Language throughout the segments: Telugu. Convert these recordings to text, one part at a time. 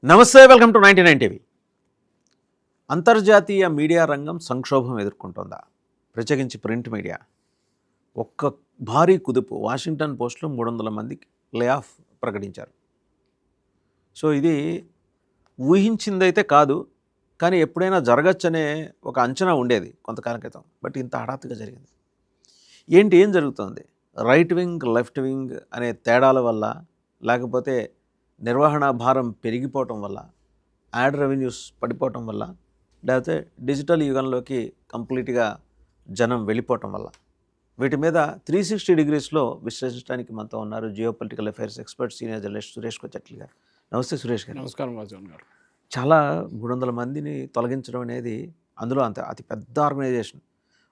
నమస్తే, వెల్కమ్ టు 99 టీవీ. అంతర్జాతీయ మీడియా రంగం సంక్షోభం ఎదుర్కొంటోందా? ప్రత్యేకించి ప్రింట్ మీడియా. ఒక్క భారీ కుదుపు. వాషింగ్టన్ పోస్ట్లో 300 మందికి లే ఆఫ్ ప్రకటించారు. సో ఇది ఊహించిందైతే కాదు, కానీ ఎప్పుడైనా జరగచ్చనే ఒక అంచనా ఉండేది కొంతకాలం క్రితం. బట్ ఇంత హఠాత్తుగా జరిగింది. ఏం జరుగుతుంది? రైట్ వింగ్, లెఫ్ట్ వింగ్ అనే తేడాల వల్ల, లేకపోతే నిర్వహణ భారం పెరిగిపోవటం వల్ల, యాడ్ రెవెన్యూస్ పడిపోవటం వల్ల, లేకపోతే డిజిటల్ యుగంలోకి కంప్లీట్గా జనం వెళ్ళిపోవటం వల్ల, వీటి మీద 360 డిగ్రీస్లో విశ్లేషించడానికి మనతో ఉన్నారు geo political affairs expert senior journalist Suresh Kochattil గారు. నమస్తే సురేష్ గారు. నమస్కారం రాజన్ గారు. చాలా 300 మందిని తొలగించడం అనేది, అందులో అతి పెద్ద ఆర్గనైజేషన్,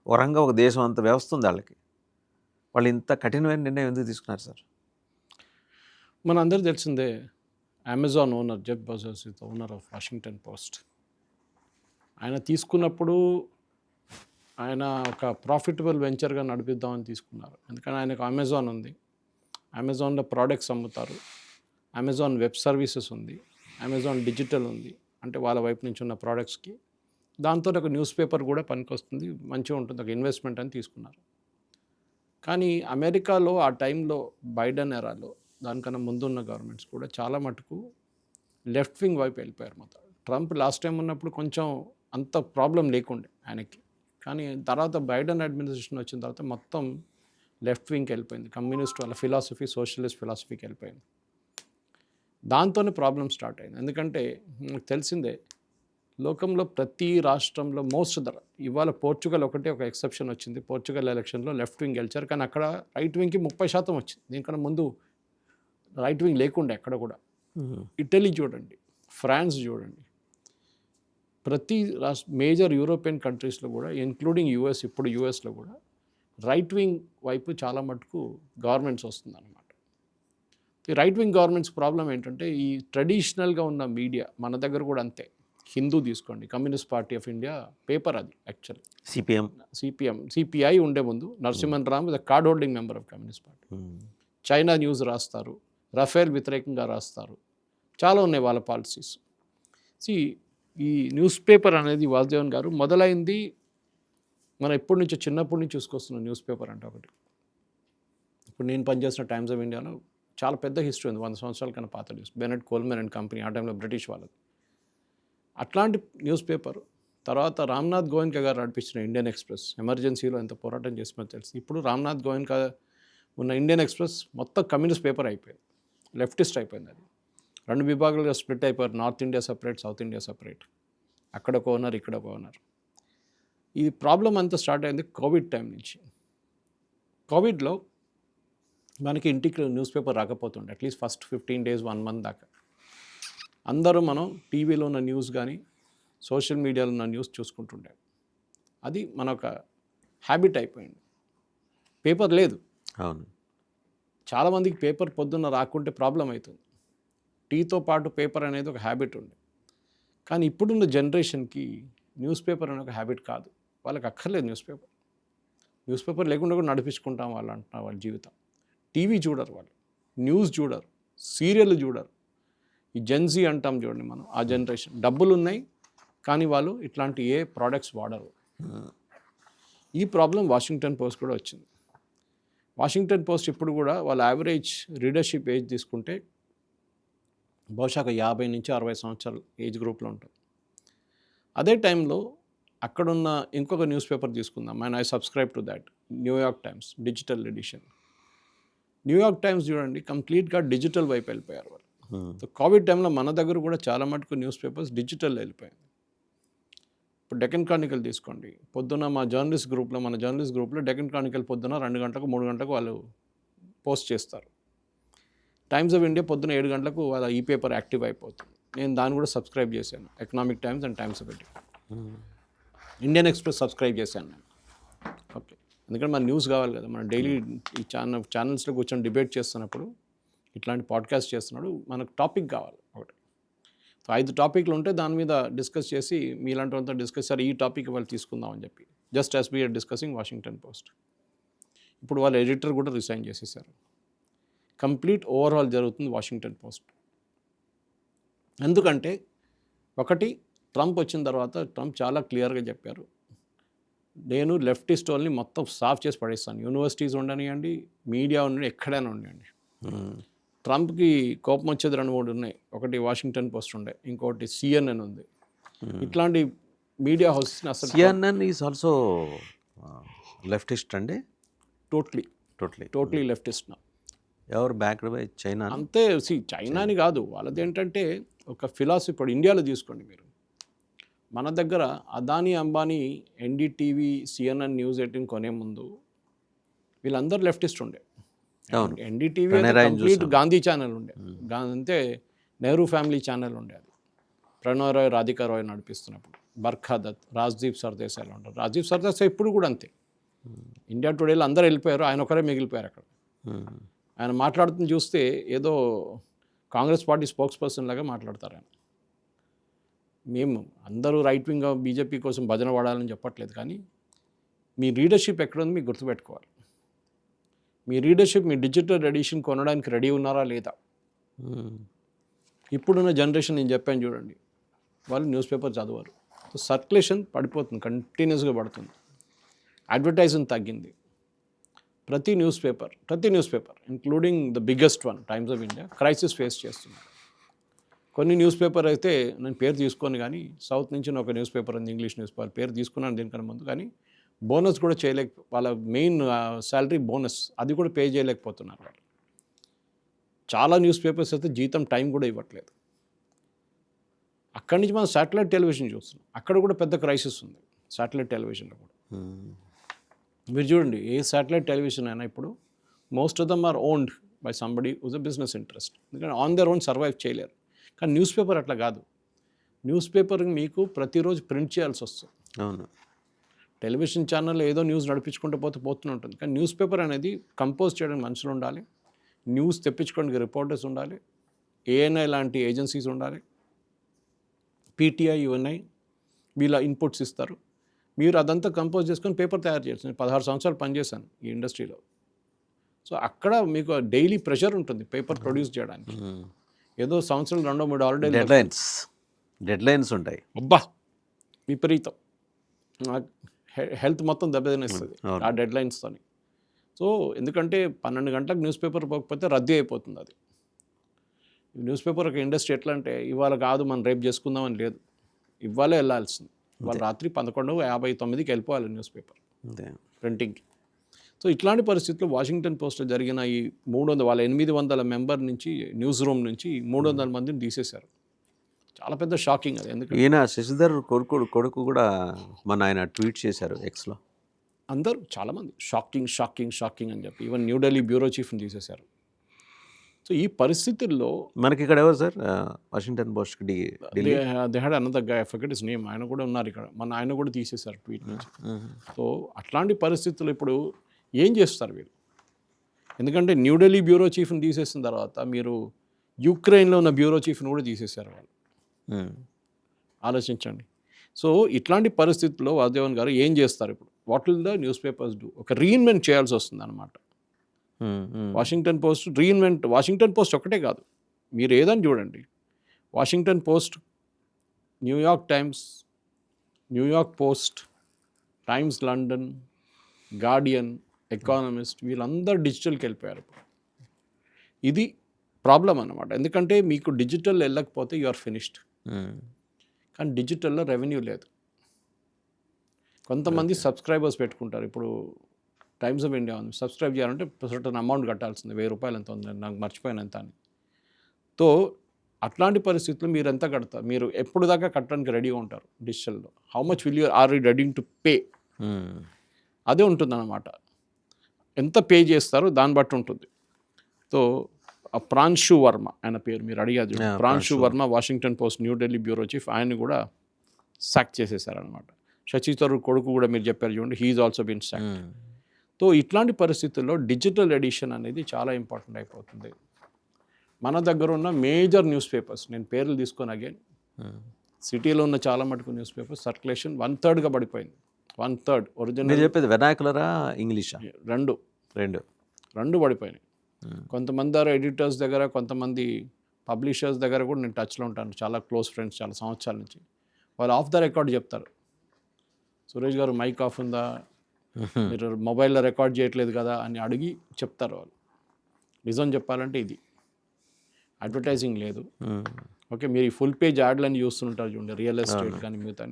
ఒక రంగా ఒక దేశం అంత వ్యవస్థ ఉంది వాళ్ళకి. వాళ్ళు ఇంత కఠినమైన నిర్ణయం ఎందుకు తీసుకున్నారు సార్? మనందరూ తెలిసిందే, Amazon owner Jeff Bezos is the owner of Washington post. ఆయన తీసుకున్నప్పుడు ఆయన ఒక ప్రాఫిటబుల్ వెంచర్గా నడిపిద్దామని తీసుకున్నారు. ఎందుకంటే ఆయనకు అమెజాన్ ఉంది, అమెజాన్లో ప్రోడక్ట్స్ అమ్ముతారు, అమెజాన్ వెబ్ సర్వీసెస్ ఉంది, అమెజాన్ డిజిటల్ ఉంది. అంటే వాళ్ళ వైపు నుంచి ఉన్న ప్రోడక్ట్స్కి దాంతో ఒక న్యూస్ పేపర్ కూడా పనికొస్తుంది, మంచిగా ఉంటుంది, ఒక ఇన్వెస్ట్మెంట్ అని తీసుకున్నారు. కానీ అమెరికాలో ఆ టైంలో బైడెన్ ఎరాలో, దానికన్నా ముందున్న గవర్నమెంట్స్ కూడా చాలా మటుకు లెఫ్ట్ వింగ్ వైపు వెళ్ళిపోయారు. మొత్తం ట్రంప్ లాస్ట్ టైం ఉన్నప్పుడు కొంచెం అంత ప్రాబ్లం లేకుండే ఆయనకి, కానీ తర్వాత బైడెన్ అడ్మినిస్ట్రేషన్ వచ్చిన తర్వాత మొత్తం లెఫ్ట్ వింగ్కి వెళ్ళిపోయింది. కమ్యూనిస్ట్ వాళ్ళ ఫిలాసఫీ సోషలిస్ట్ ఫిలాసఫీకి వెళ్ళిపోయింది. దాంతోనే ప్రాబ్లం స్టార్ట్ అయింది. ఎందుకంటే నాకు తెలిసిందే, లోకంలో ప్రతి రాష్ట్రంలో ఇవాళ పోర్చుగల్ ఒకటే ఒక ఎక్సెప్షన్ వచ్చింది. పోర్చుగల్ ఎలక్షన్లో లెఫ్ట్ వింగ్ గెలిచారు, కానీ అక్కడ రైట్ వింగ్కి 30% వచ్చింది. దీనికన్నా ముందు రైట్ వింగ్ లేకుండే ఎక్కడ కూడా. ఇటలీ చూడండి, ఫ్రాన్స్ చూడండి, ప్రతి మేజర్ యూరోపియన్ కంట్రీస్లో కూడా, ఇంక్లూడింగ్ యూఎస్, ఇప్పుడు యూఎస్లో కూడా రైట్ వింగ్ వైపు చాలా మటుకు గవర్నమెంట్స్ వస్తుందన్నమాట. ఈ రైట్ వింగ్ గవర్నమెంట్స్ ప్రాబ్లం ఏంటంటే, ఈ ట్రెడిషనల్గా ఉన్న మీడియా, మన దగ్గర కూడా అంతే. హిందూ తీసుకోండి, communist party of India paper అది యాక్చువల్లీ సిపిఐ ఉండే ముందు. Narasimhan Ram the card holding member of communist party. China news రాస్తారు, రఫేల్ వ్యతిరేకంగా రాస్తారు, చాలా ఉన్నాయి వాళ్ళ పాలసీస్. ఈ న్యూస్ పేపర్ అనేది వాసుదేవన్ గారు మొదలైంది మనం చిన్నప్పటి నుంచి చూసుకొస్తున్న న్యూస్ పేపర్ అంటే ఒకటి. ఇప్పుడు నేను పనిచేసిన టైమ్స్ ఆఫ్ ఇండియాలో చాలా పెద్ద హిస్టరీ ఉంది, 100 సంవత్సరాల కన్నా పాత news. Bennett Coleman and company, ఆ టైంలో బ్రిటిష్ వాళ్ళది. అట్లాంటి న్యూస్ పేపర్ తర్వాత రామ్నాథ్ గోయన్కా గారు నడిపించిన ఇండియన్ ఎక్స్ప్రెస్, ఎమర్జెన్సీలో ఎంత పోరాటం చేసినో తెలుసు. ఇప్పుడు రామ్నాథ్ గోయన్కా ఉన్న ఇండియన్ ఎక్స్ప్రెస్ మొత్తం కమ్యూనిస్ట్ పేపర్ అయిపోయింది, లెఫ్టిస్ట్ అయిపోయింది. అది 2 విభాగాలుగా స్ప్లిట్ అయిపోయారు. North India separate, south India separate. అక్కడ ఒక ఓనర్, ఇక్కడ ఒక ఓనర్. ఈ ప్రాబ్లం అంతా స్టార్ట్ అయింది కోవిడ్ టైం నుంచి. కోవిడ్లో మనకి ఇంటికి న్యూస్ పేపర్ రాకపోతుండే, అట్లీస్ట్ ఫస్ట్ 15 days 1 month దాకా. అందరూ మనం టీవీలో ఉన్న న్యూస్ కానీ సోషల్ మీడియాలో ఉన్న న్యూస్ చూసుకుంటుండే. అది మన ఒక హ్యాబిట్ అయిపోయింది. పేపర్ లేదు. అవును, చాలామందికి పేపర్ పొద్దున్న రాకుంటే ప్రాబ్లం అవుతుంది. టీతో పాటు పేపర్ అనేది ఒక హ్యాబిట్ ఉంది. కానీ ఇప్పుడున్న జనరేషన్కి న్యూస్ పేపర్ అనే ఒక హ్యాబిట్ కాదు, వాళ్ళకి అక్కర్లేదు న్యూస్ పేపర్ లేకుండా కూడా నడిపించుకుంటాం వాళ్ళు అంటున్నారు వాళ్ళ జీవితం. టీవీ చూడరు వాళ్ళు, న్యూస్ చూడరు, సీరియల్ చూడరు. ఈ జెన్జీ అంటాం చూడండి మనం, ఆ జనరేషన్. డబ్బులు ఉన్నాయి కానీ వాళ్ళు ఇట్లాంటి ఏ ప్రోడక్ట్స్ వాడరు. ఈ ప్రాబ్లం వాషింగ్టన్ పోస్ట్ కూడా వచ్చింది. వాషింగ్టన్ పోస్ట్ ఇప్పుడు కూడా వాళ్ళ యావరేజ్ రీడర్షిప్ ఏజ్ తీసుకుంటే బహుశా 50 నుంచి 60 సంవత్సరాలు ఏజ్ గ్రూప్లో ఉంటుంది. అదే టైంలో అక్కడున్న ఇంకొక న్యూస్ పేపర్ తీసుకుందాం, and I subscribe to that, New York Times digital edition. New York Times చూడండి, కంప్లీట్గా డిజిటల్ వైపు వెళ్ళిపోయారు వాళ్ళు. కోవిడ్ టైంలో మన దగ్గర కూడా చాలా మటుకు న్యూస్ పేపర్స్ డిజిటల్ వెళ్ళిపోయింది. ఇప్పుడు డెక్కన్ క్రానికల్ తీసుకోండి, పొద్దున్న మన జర్నలిస్ట్ గ్రూప్లో డెక్కన్ క్రానికల్ పొద్దున్న 2 గంటలకు 3 గంటలకు వాళ్ళు పోస్ట్ చేస్తారు. టైమ్స్ ఆఫ్ ఇండియా పొద్దున్న 7 గంటలకు వాళ్ళ ఈ పేపర్ యాక్టివ్ అయిపోతుంది. నేను దాన్ని కూడా సబ్స్క్రైబ్ చేశాను, economic times and times of India. Indian express subscribe చేశాను నేను. ఓకే, ఎందుకంటే మన న్యూస్ కావాలి కదా, మనం డైలీ ఈ ఛానల్స్లో కూర్చొని డిబేట్ చేస్తున్నప్పుడు, ఇట్లాంటి పాడ్కాస్ట్ చేస్తున్నాడు, మనకు టాపిక్ కావాలి ఒకటి. 5 టాపిక్లు ఉంటే దాని మీద డిస్కస్ చేసి, మీలాంటి వాళ్ళతో డిస్కస్ చేసి ఈ టాపిక్ వాళ్ళు తీసుకుందాం అని చెప్పి, just as we are discussing Washington Post. ఇప్పుడు వాళ్ళ ఎడిటర్ కూడా రిజైన్ చేసేసారు. కంప్లీట్ ఓవరాల్ జరుగుతుంది వాషింగ్టన్ పోస్ట్. ఎందుకంటే ఒకటి, ట్రంప్ వచ్చిన తర్వాత ట్రంప్ చాలా క్లియర్గా చెప్పారు, నేను లెఫ్టిస్ట్ వాళ్ళని మొత్తం సాఫ్ చేసి పడేస్తాను. యూనివర్సిటీస్ ఉండనివ్వండి, మీడియా ఉండండి, ఎక్కడైనా ఉండండి. ట్రంప్కి కోపం వచ్చేది 2-3 ఉన్నాయి. ఒకటి వాషింగ్టన్ పోస్ట్ ఉండే, ఇంకోటి CNN ఉంది. ఇట్లాంటి మీడియా హౌసెస్ని అసలు CNN ఈజ్ ఆల్సో లెఫ్టిస్ట్ అండి. టోటలీ లెఫ్టిస్ట్ నా. ఎవరు బ్యాక్డ్ బై చైనా? అంతే. చైనాని కాదు, వాళ్ళది ఏంటంటే ఒక ఫిలాసఫీ. ఇప్పుడు ఇండియాలో తీసుకోండి మీరు, మన దగ్గర Adani Ambani NDTV CNN News 18 కొనే ముందు వీళ్ళందరూ లెఫ్టిస్ట్ ఉండే. అవును. NDTV Pranay complete Gandhi channel ఉండే, అంతే నెహ్రూ ఫ్యామిలీ ఛానల్ ఉండే. అది ప్రణయ్ రాయ్, రాధికా రాయ్ నడిపిస్తున్నప్పుడు, బర్ఖా దత్, రాజ్దీప్ సర్దేశాయిలు ఉంటారు. రాజ్దీప్ సర్దేశాయ్ ఇప్పుడు కూడా అంతే. ఇండియా టుడేలో అందరూ వెళ్ళిపోయారు, ఆయన ఒకరే మిగిలిపోయారు అక్కడ. ఆయన మాట్లాడుతుంది చూస్తే ఏదో కాంగ్రెస్ పార్టీ స్పోక్స్ పర్సన్ లాగా మాట్లాడతారు ఆయన. మేము అందరూ రైట్ వింగ్ బీజేపీ కోసం భజన పడాలని చెప్పట్లేదు, కానీ మీ లీడర్షిప్ ఎక్కడుంది మీకు గుర్తుపెట్టుకోవాలి. మీ లీడర్షిప్ మీ డిజిటల్ ఎడిషన్ కొనడానికి రెడీ ఉన్నారా లేదా? ఇప్పుడున్న జనరేషన్ నేను చెప్పాను చూడండి, వాళ్ళు న్యూస్ పేపర్ చదవరు. సో సర్క్యులేషన్ పడిపోతుంది, కంటిన్యూస్గా పడుతుంది. అడ్వర్టైజింగ్ తగ్గింది. ప్రతి news paper including the biggest one times of India crisis face చేస్తున్నారు. కొన్ని న్యూస్ పేపర్ అయితే నేను పేరు తీసుకొని, కానీ సౌత్ నుంచి ఒక న్యూస్ పేపర్ ఉంది, ఇంగ్లీష్ న్యూస్ పేపర్, పేరు తీసుకున్నాను దీనికన్నా ముందు, కానీ బోనస్ కూడా వాళ్ళ మెయిన్ శాలరీ బోనస్ అది కూడా పే చేయలేకపోతున్నారు వాళ్ళు. చాలా న్యూస్ పేపర్స్ అయితే జీతం టైం కూడా ఇవ్వట్లేదు. అక్కడి నుంచి మనం శాటిలైట్ టెలివిజన్ చూస్తున్నాం, అక్కడ కూడా పెద్ద క్రైసిస్ ఉంది శాటిలైట్ టెలివిజన్లో కూడా. మీరు చూడండి, ఏ శాటిలైట్ టెలివిజన్ అయినా ఇప్పుడు most of them are owned by somebody whose a business interest. ఎందుకంటే ఆన్ దర్ ఓన్ సర్వైవ్ చేయలేరు. కానీ న్యూస్ పేపర్ అట్లా కాదు. న్యూస్ పేపర్ మీకు ప్రతిరోజు ప్రింట్ చేయాల్సి వస్తుంది. అవును. టెలివిజన్ ఛానల్ ఏదో న్యూస్ నడిపించుకుంటూ పోతూనే ఉంటుంది. కానీ న్యూస్ పేపర్ అనేది కంపోజ్ చేయడానికి మనుషులు ఉండాలి, న్యూస్ తెప్పించుకోవడానికి రిపోర్టర్స్ ఉండాలి, ANI లాంటి ఏజెన్సీస్ ఉండాలి, PTI UNI వీళ్ళ ఇన్పుట్స్ ఇస్తారు. మీరు అదంతా కంపోజ్ చేసుకొని పేపర్ తయారు చేయాల్సి. నేను 16 సంవత్సరాలు పనిచేశాను ఈ ఇండస్ట్రీలో. సో అక్కడ మీకు డైలీ ప్రెషర్ ఉంటుంది పేపర్ ప్రొడ్యూస్ చేయడానికి. ఏదో సంవత్సరం 2-3 హాలిడే డెడ్లైన్స్ ఉంటాయి. అబ్బా విపరీతం, హెల్త్ మొత్తం దెబ్బతినేస్తుంది ఆ డెడ్లైన్స్తోని. సో ఎందుకంటే 12 గంటలకు న్యూస్ పేపర్ పోకపోతే రద్దీ అయిపోతుంది. అది న్యూస్ పేపర్ ఒక ఇండస్ట్రీ ఎట్లా అంటే, ఇవాళ కాదు మనం రేపు చేసుకుందామని లేదు, ఇవాళే వెళ్ళాల్సింది. వాళ్ళు రాత్రి 11:59కి వెళ్ళిపోవాలి న్యూస్ పేపర్ ప్రింటింగ్కి. సో ఇట్లాంటి పరిస్థితుల్లో వాషింగ్టన్ పోస్ట్లో జరిగిన ఈ 300 వాళ్ళ 800 మెంబర్ నుంచి న్యూస్ రూమ్ నుంచి 300 మందిని తీసేశారు. చాలా పెద్ద షాకింగ్ అది. ఎందుకంటే ఈయన శశిధర్ కొడుకు కూడా మన ఆయన ట్వీట్ చేశారు Xలో. అందరూ చాలామంది షాకింగ్ అని చెప్పి ఈవెన్ న్యూఢిల్లీ బ్యూరో చీఫ్ని తీసేశారు. సో ఈ పరిస్థితుల్లో మనకి ఇక్కడ ఎవరు సార్ వాషింగ్టన్ పోస్ట్కి they had another guy, I forget his name, ఆయన కూడా ఉన్నారు ఇక్కడ, మన ఆయన కూడా తీసేశారు ట్వీట్ నుంచి. సో అట్లాంటి పరిస్థితుల్లో ఇప్పుడు ఏం చేస్తారు వీళ్ళు? ఎందుకంటే న్యూఢిల్లీ బ్యూరో చీఫ్ని తీసేసిన తర్వాత మీరు యుక్రెయిన్లో ఉన్న బ్యూరో చీఫ్ని కూడా తీసేశారు వాళ్ళు. ఆలోచించండి. సో ఇట్లాంటి పరిస్థితుల్లో వాసుదేవన్ గారు ఏం చేస్తారు ఇప్పుడు? What will the news papers do? ఒక రీఇన్వెంట్ చేయాల్సి వస్తుంది అనమాట. వాషింగ్టన్ పోస్ట్ ఒక్కటే కాదు, మీరు ఏదని చూడండి, Washington post, New York times, New York post, times London, Guardian, economist వీళ్ళందరూ డిజిటల్కి వెళ్ళిపోయారు. ఇది ప్రాబ్లం అన్నమాట. ఎందుకంటే మీకు డిజిటల్ వెళ్ళకపోతే యు ఆర్ ఫినిష్డ్. కానీ డిజిటల్లో రెవెన్యూ లేదు. కొంతమంది సబ్స్క్రైబర్స్ పెట్టుకుంటారు. ఇప్పుడు టైమ్స్ ఆఫ్ ఇండియా ఉంది, సబ్స్క్రైబ్ చేయాలంటే సర్టన్ అమౌంట్ కట్టాల్సింది, ₹1000 ఎంత ఉంది, నాకు మర్చిపోయాను ఎంత అని. సో అట్లాంటి పరిస్థితుల్లో మీరు ఎంత కడతారు? మీరు ఎప్పుడు దాకా కట్టడానికి రెడీగా ఉంటారు డిజిటల్లో? How much will you are you ready to pay? అదే ఉంటుందన్నమాట. ఎంత పే చేస్తారో దాన్ని బట్టి ఉంటుంది. సో ప్రాన్షు వర్మ ఆయన పేరు మీరు అడిగారు. Pranshu Verma Washington Post New Delhi bureau chief, ఆయన్ని కూడా సాక్ చేసేసారనమాట. శశి థరూర్ కొడుకు కూడా మీరు చెప్పారు చూడండి, he is also been sack. So ఇట్లాంటి పరిస్థితుల్లో డిజిటల్ ఎడిషన్ అనేది చాలా ఇంపార్టెంట్ అయిపోతుంది. మన దగ్గర ఉన్న మేజర్ న్యూస్ పేపర్స్, నేను పేర్లు తీసుకొని అగైన్, సిటీలో ఉన్న చాలా మటుకు న్యూస్ పేపర్స్ సర్క్యులేషన్ 1/3గా పడిపోయింది. 1/3 ఒరిజినల్ చెప్పేది వెనాకులరా ఇంగ్లీషా? రెండు పడిపోయినాయి. కొంతమంది ఎడిటర్స్ దగ్గర కొంతమంది పబ్లిషర్స్ దగ్గర కూడా నేను టచ్లో ఉంటాను, చాలా క్లోజ్ ఫ్రెండ్స్ చాలా సంవత్సరాల నుంచి. వాళ్ళు ఆఫ్ ద రికార్డ్ చెప్తారు, సురేష్ గారు మైక్ ఆఫ్ ఉందా, మీరు మొబైల్లో రికార్డ్ చేయట్లేదు కదా అని అడిగి చెప్తారు వాళ్ళు. నిజం చెప్పాలంటే ఇది అడ్వర్టైజింగ్ లేదు. ఓకే, మీరు ఈ ఫుల్ పేజ్ యాడ్లని చూస్తుంటారు చూడండి, రియల్ ఎస్టేట్ కానీ మిగతా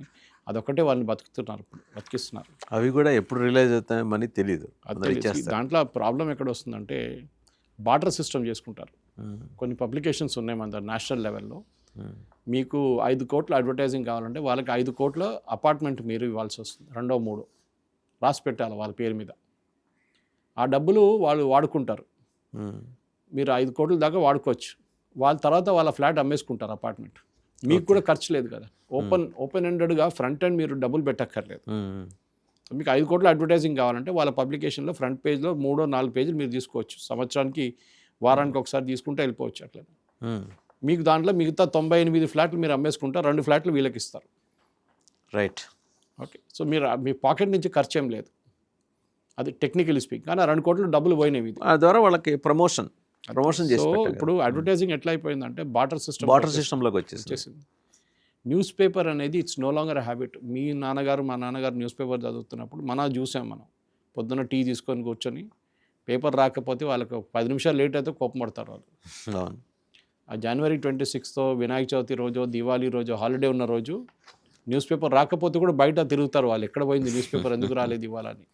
అదొక్కటే వాళ్ళని బతుకుతున్నారు, ఇప్పుడు బతికిస్తున్నారు. అవి కూడా ఎప్పుడు రిలైజ్ అవుతాయని తెలియదు. అది తెలిసి దాంట్లో ప్రాబ్లం ఎక్కడ వస్తుందంటే బార్టర్ సిస్టమ్ చేసుకుంటారు. కొన్ని పబ్లికేషన్స్ ఉన్నాయి మన దగ్గర నేషనల్ లెవెల్లో. మీకు 5 కోట్ల అడ్వర్టైజింగ్ కావాలంటే వాళ్ళకి 5 కోట్ల అపార్ట్మెంట్ మీరు ఇవ్వాల్సి వస్తుంది, 2, 3 రాసి పెట్టాలి వాళ్ళ పేరు మీద. ఆ డబ్బులు వాళ్ళు వాడుకుంటారు, మీరు 5 కోట్ల దాకా వాడుకోవచ్చు. వాళ్ళ తర్వాత వాళ్ళ ఫ్లాట్ అమ్మేసుకుంటారు అపార్ట్మెంట్, మీకు కూడా ఖర్చు లేదు కదా. ఓపెన్ ఎండెడ్గా ఫ్రంట్ ఎండ్ మీరు డబ్బులు పెట్టక్కర్లేదు. మీకు 5 కోట్ల అడ్వర్టైజింగ్ కావాలంటే వాళ్ళ పబ్లికేషన్లో ఫ్రంట్ పేజ్లో 3-4 పేజీలు మీరు తీసుకోవచ్చు. సంవత్సరానికి వారానికి ఒకసారి తీసుకుంటే వెళ్ళిపోవచ్చు అట్లా. మీకు దాంట్లో మిగతా 98 ఫ్లాట్లు మీరు అమ్మేసుకుంటారు, 2 ఫ్లాట్లు వీళ్ళకి ఇస్తారు. రైట్. ఓకే, సో మీరు మీ పాకెట్ నుంచి ఖర్చు ఏం లేదు, అది టెక్నికలీ స్పీక్. కానీ 2 కోట్ల డబ్బులు పోయినవి ఇది. ఆ ద్వారా వాళ్ళకి ప్రమోషన్ చేసి సో పెట్టారు. ఇప్పుడు అడ్వర్టైజింగ్ ఎట్లా అయిపోయిందంటే బార్టర్ సిస్టంలోకి వచ్చేసింది. న్యూస్ పేపర్ అనేది ఇట్స్ నో లాంగర్ హ్యాబిట్. మీ నాన్నగారు మా నాన్నగారు న్యూస్ పేపర్ చదువుతున్నప్పుడు చూసాం మనం, పొద్దున్న టీ తీసుకొని కూర్చొని పేపర్ రాకపోతే వాళ్ళకి 10 నిమిషాలు లేట్ అయితే కోపం పడతారు వాళ్ళు. అవును. ఆ జనవరి 26తో వినాయక చవితి రోజు, దివాళీ రోజు, హాలిడే ఉన్న రోజు న్యూస్ పేపర్ రాకపోతే కూడా బయట తిరుగుతారు వాళ్ళు, ఎక్కడ పోయింది న్యూస్ పేపర్, ఎందుకు రాలేదు ఇవ్వాలని.